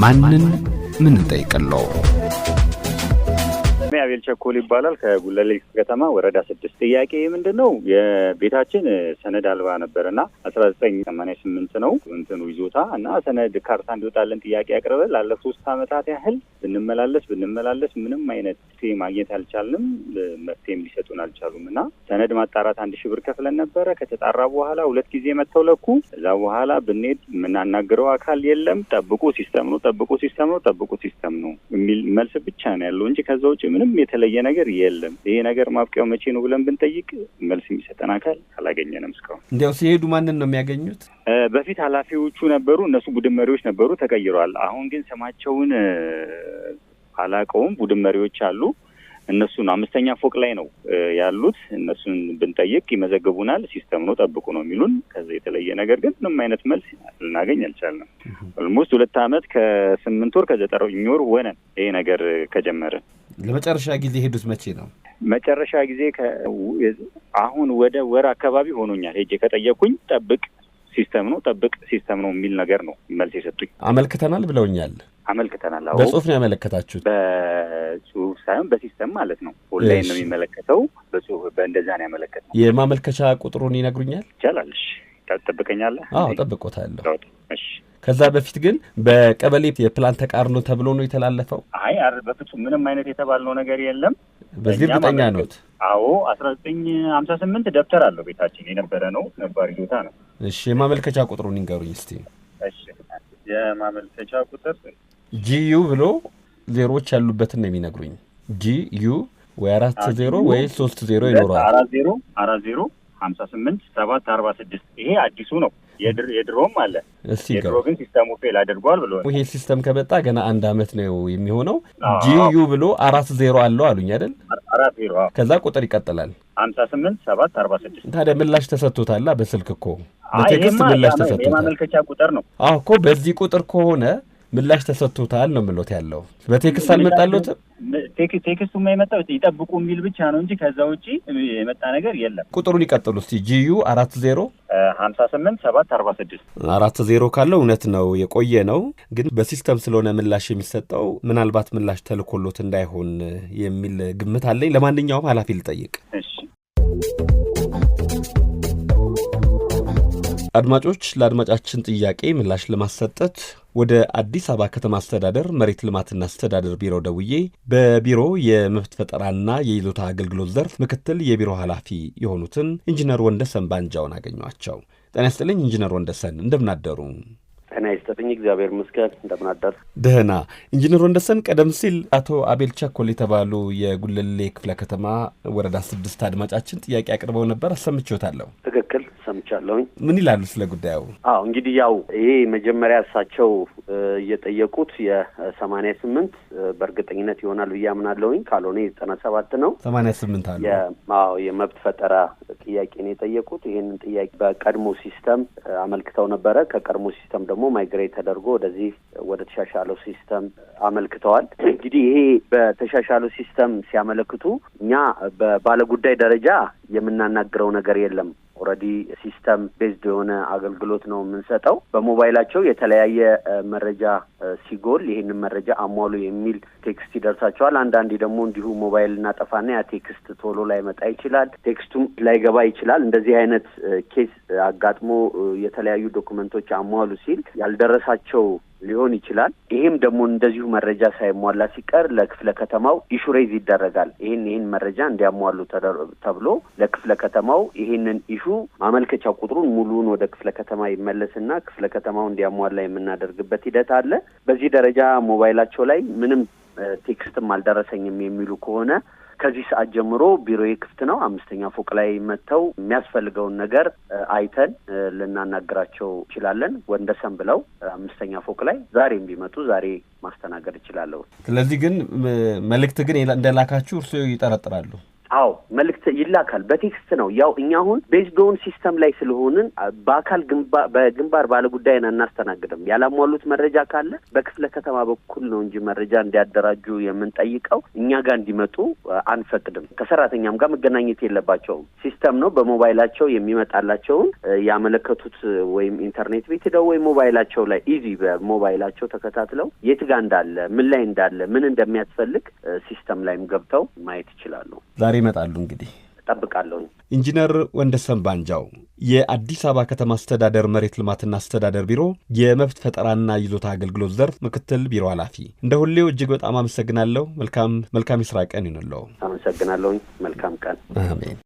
ማንን ምን ጠይቀለው? አቤል ቸኮል ይባላል ከጉለሌ ከተማ ወረዳ 6 ጥያቄ ምንድነው የቤታችን ሰነድ አልባ ነበርና 1988 ነው እንትኑ ይዞታ እና ሰነድ ካርታ እንዲወጣልን ጥያቄ ያቀርበል ላለፉት 3 አመታት ያህል ብንመላለስ ምንም አይነት ማግኘት አልቻልንም መፍትሄም ሊሰጡን አልቻሉምና ሰነድ ማጣራት 1000 ብር ከፍለን ነበር ከተጣራ በኋላ 2 ጊዜ መተው ለኩ እዛ በኋላ ብንሄድ ምናናገረው አካል የለም ጠብቁ ሲስተም ነው የሚል መልስ ብቻ ነው ያለው እንጂ ከዛው ምንም የተለየ ነገር የለም። ይሄ ነገር ማብቂያው መቼ ነው ብለን ብንጠይቅ መልስ የሚሰጠን አካል አላገኘንም እስካሁን። እንዴው ሲሄዱ ማንን ነው የሚያገኙት? በፊት ኃላፊዎቹ ነበሩ እነሱ ቡድን መሪዎች ነበሩ ተቀይረዋል። አሁን ግን ስማቸውን አላቀውም ቡድን መሪዎች አሉ እነሱን 5ኛ ፎቅ ላይ ነው ያሉት እነሱን ብንጠይቅ ይመዘግቡናል ሲስተም ነው ጠብቁ ነው የሚሉን ከዛ የተለየ ነገር ግን ምንም አይነት መልስ ልናገኝ አልቻልንም። ኦልሞስት 2 አመት ከ8 ወር ከ9 ወር ሆነ ይሄ ነገር ከጀመረ። ለመጨረሻ ጊዜ ሄዱት መቼ ነው? መጨረሻ ጊዜ አሁን ወደ ወር አካባቢ ሆኖኛል ሄጄ ከጠየቁኝ ጠብቅ ሲስተም ነው የሚል ነገር ነው መልስ የሰጡኝ። አመልክተናል ብለውኛል። አመልክተናል። አዎ በጽሁፍ ነው ያመለከታችሁት? በጽሁፍ ሳይሆን በሲስተም ማለት ነው። ኦንላይን ነው የሚመለከተው በጽሁፍ በእንደዛ ነው ያመለከተው። የማመልከቻ ቁጥሩን ይነግሩኛል? ይቻላል። እሺ ተጠብቀኛለህ? አዎ ጠብቆታለሁ። እሺ ከዛ በፊት ግን በቀበሌ የፕላን ተቃርኖ ተብሎ ነው የተላለፈው? አይ በፍጹም ምንም አይነት የተባለው ነገር የለም። በዚህ እርግጠኛ ነዎት? አዎ 1958 ደብተር አለው ቤታችን የነበረ ነው ነባር ይዞታ ነው። እሺ የማመልከቻ ቁጥሩን ይንገሩኝ እስቲ። እሺ የማመልከቻ ቁጥር ጂዩ ብሎ ዜሮዎች ያሉበትን ነው የሚነግሩኝ። ጂዩ ወይ 40 ወይ 30 ይኖራል። 40 58 746 ይሄ አዲሱ ነው። የድሮም አለ። የድሮ ግን ሲስተሙ ፌል አድርጓል ብሎ ይሄ ሲስተም ከመጣ ገና 1 አመት ነው የሚሆነው። ጂዩ ብሎ 40 አለው አሉኝ አይደል? 40 ከዛ ቁጥር ይቀጥላል 58 746። ታዲያ ምላሽ ተሰጥቶታል? በስልክ እኮ በቴክስት ምላሽ ተሰጥቶታል። የማመልከቻ ቁጥር ነው። አዎ እኮ በዚህ ቁጥር ከሆነ ምላሽ ተሰጥቶታል ነው ምሎት ያለው። በቴክስት አልመጣለትም። ቴክስቱም የመጣው ይጠብቁ የሚል ብቻ ነው እንጂ ከዛ ውጪ የመጣ ነገር የለም። ቁጥሩን ይቀጥሉ እስቲ። ጂዩ 40 58 746 40 ካለው እውነት ነው የቆየ ነው። ግን በሲስተም ስለሆነ ምላሽ የሚሰጠው ምናልባት ምላሽ ተልኮሎት እንዳይሆን የሚል ግምት አለኝ። ለማንኛውም ኃላፊ ልጠይቅ። እሺ አድማጮች ለአድማጫችን ጥያቄ ምላሽ ለማሰጠት ወደ አዲስ አበባ ከተማ አስተዳደር መሬት ልማትና አስተዳደር ቢሮ ደውዬ በቢሮ የመብት ፈጠራና የይዞታ አገልግሎት ዘርፍ ምክትል የቢሮ ኃላፊ የሆኑትን ኢንጂነር ወንደሰን ባንጃውን አገኘኋቸው። ጤና ይስጥልኝ ኢንጂነር ወንደሰን፣ እንደምን አደሩ? ጤና ይስጥልኝ እግዚአብሔር ይመስገን። እንደምን አደሩ? ደህና። ኢንጂነር ወንደሰን ቀደም ሲል አቶ አቤል ቸኮል የተባሉ የጉለሌ ክፍለ ከተማ ወረዳ 6 አድማጫችን ጥያቄ አቅርበው ነበር። አሰምቼዎታለሁ። ትክክል ሰምቻለሁኝ። ምን ይላሉ ስለ ጉዳዩ? አዎ እንግዲህ ያው ይሄ መጀመሪያ እሳቸው እየጠየቁት የ88 በእርግጠኝነት ይሆናል ብዬ አምናለሁኝ። ካልሆነ 97 ነው። 88 አለ። አዎ የመብት ፈጠራ ጥያቄ ነው የጠየቁት። ይሄንን ጥያቄ በቀድሞ ሲስተም አመልክተው ነበረ። ከቀድሞ ሲስተም ደግሞ ማይግሬት ተደርጎ ወደ ተሻሻለው ሲስተም አመልክተዋል። እንግዲህ ይሄ በተሻሻለው ሲስተም ሲያመለክቱ እኛ በባለጉዳይ ደረጃ የምናናግረው ነገር የለም። ኦልሬዲ ሲስተም ቤዝድ የሆነ አገልግሎት ነው የምንሰጠው። በሞባይላቸው የተለያየ መረጃ ሲጎል ይሄንን መረጃ አሟሉ የሚል ቴክስት ይደርሳቸዋል። አንዳንዴ ደግሞ እንዲሁ ሞባይል እናጠፋና ያ ቴክስት ቶሎ ላይመጣ ይችላል፣ ቴክስቱም ላይገባ ይችላል። እንደዚህ አይነት ኬስ አጋጥሞ የተለያዩ ዶክመንቶች አሟሉ ሲል ያልደረሳቸው ሊሆን ይችላል። ይሄም ደግሞ እንደዚሁ መረጃ ሳይሟላ ሲቀር ለክፍለ ከተማው ኢሹሬዝ ይደረጋል። ይሄን መረጃ እንዲያሟሉ ተብሎ ለክፍለ ከተማው ይሄንን ኢሹ ማመልከቻ ቁጥሩን ሙሉውን ወደ ክፍለ ከተማ ይመለስና ክፍለ ከተማው እንዲያሟላ የምናደርግበት ሂደት አለ። በዚህ ደረጃ ሞባይላቸው ላይ ምንም ቴክስትም አልደረሰኝም የሚሉ ከሆነ ከዚህ ሰዓት ጀምሮ ቢሮዬ ክፍት ነው። 5ኛ ፎቅ ላይ መጥተው የሚያስፈልገውን ነገር አይተን ልናናግራቸው እንችላለን። ወንደሰን ብለው 5ኛ ፎቅ ላይ ዛሬም ቢመጡ ዛሬ ማስተናገድ እችላለሁ። ስለዚህ ግን መልእክት ግን እንደላካችሁ እርስዎ ይጠረጥራሉ? አዎ መልእክት ይላካል በቴክስት ነው። ያው እኛ አሁን ቤዝድ ኦን ሲስተም ላይ ስለሆንን በአካል በግንባር ባለጉዳይን አናስተናግድም። ያላሟሉት መረጃ ካለ በክፍለ ከተማ በኩል ነው እንጂ መረጃ እንዲያደራጁ የምንጠይቀው እኛ ጋር እንዲመጡ አንፈቅድም። ከሰራተኛም ጋር መገናኘት የለባቸውም። ሲስተም ነው በሞባይላቸው የሚመጣላቸውን ያመለከቱት ወይም ኢንተርኔት ቤት ሄደው ወይ ሞባይላቸው ላይ ኢዚ በሞባይላቸው ተከታትለው የት ጋር እንዳለ ምን ላይ እንዳለ ምን እንደሚያስፈልግ ሲስተም ላይም ገብተው ማየት ይችላሉ። ዛሬ ይመጣሉ እንግዲህ ጠብቃለሁ። ኢንጂነር ወንደሰን ባንጃው የአዲስ አበባ ከተማ አስተዳደር መሬት ልማትና አስተዳደር ቢሮ የመብት ፈጠራና ይዞታ አገልግሎት ዘርፍ ምክትል ቢሮ ኃላፊ፣ እንደ ሁሌው እጅግ በጣም አመሰግናለሁ። መልካም የስራ ቀን ይሁንልዎ። አመሰግናለሁ። መልካም ቀን። አሜን።